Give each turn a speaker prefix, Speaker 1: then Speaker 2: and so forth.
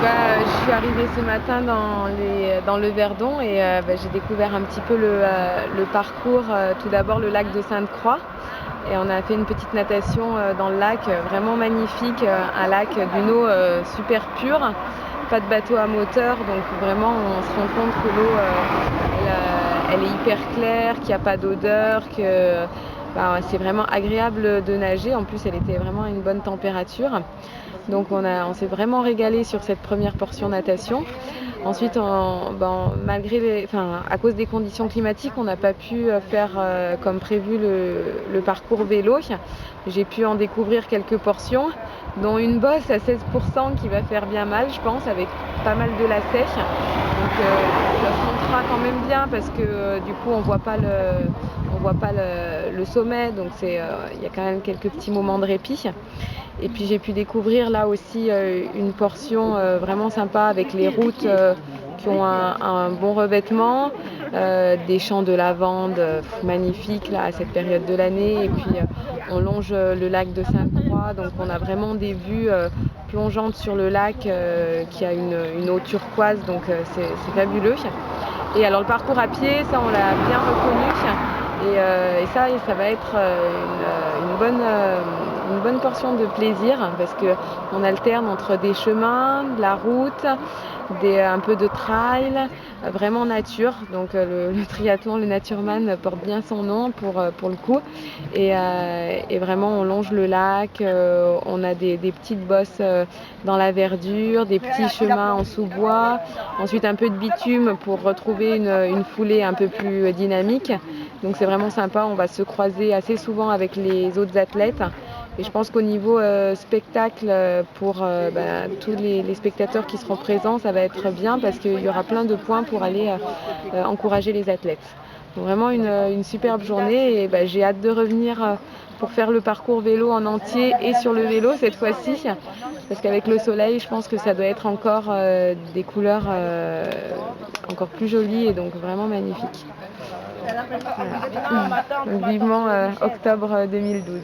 Speaker 1: Je suis arrivée ce matin dans le Verdon et j'ai découvert un petit peu le parcours. Tout d'abord le lac de Sainte-Croix et on a fait une petite natation dans le lac, vraiment magnifique, un lac d'une eau super pure, pas de bateau à moteur, donc vraiment on se rend compte que l'eau elle est hyper claire, qu'il n'y a pas d'odeur, que c'est vraiment agréable de nager. En plus elle était vraiment à une bonne température. Donc on s'est vraiment régalé sur cette première portion natation. Ensuite, à cause des conditions climatiques, on n'a pas pu faire comme prévu le parcours vélo. J'ai pu en découvrir quelques portions, dont une bosse à 16% qui va faire bien mal, je pense, avec pas mal de lacets. Donc ça se montera quand même bien parce que du coup on voit pas le sommet, donc il y a quand même quelques petits moments de répit. Et puis j'ai pu découvrir là aussi une portion vraiment sympa avec les routes qui ont un bon revêtement, des champs de lavande magnifiques là, à cette période de l'année. Et puis on longe le lac de Sainte-Croix, donc on a vraiment des vues plongeantes sur le lac qui a une eau turquoise, donc c'est fabuleux. Et alors le parcours à pied, ça on l'a bien reconnu. Et ça va être une bonne portion de plaisir parce qu'on alterne entre des chemins, de la route, un peu de trail, vraiment nature. Donc le triathlon, le Natureman porte bien son nom pour le coup. Et vraiment on longe le lac, on a des petites bosses dans la verdure, des petits chemins en sous-bois, ensuite un peu de bitume pour retrouver une foulée un peu plus dynamique. Donc c'est vraiment sympa, on va se croiser assez souvent avec les autres athlètes. Et je pense qu'au niveau spectacle, pour tous les spectateurs qui seront présents, ça va être bien parce qu'il y aura plein de points pour aller encourager les athlètes. Donc vraiment une superbe journée et j'ai hâte de revenir pour faire le parcours vélo en entier et sur le vélo cette fois-ci. Parce qu'avec le soleil, je pense que ça doit être encore des couleurs encore plus jolies et donc vraiment magnifiques. Voilà. Donc vivement octobre 2012.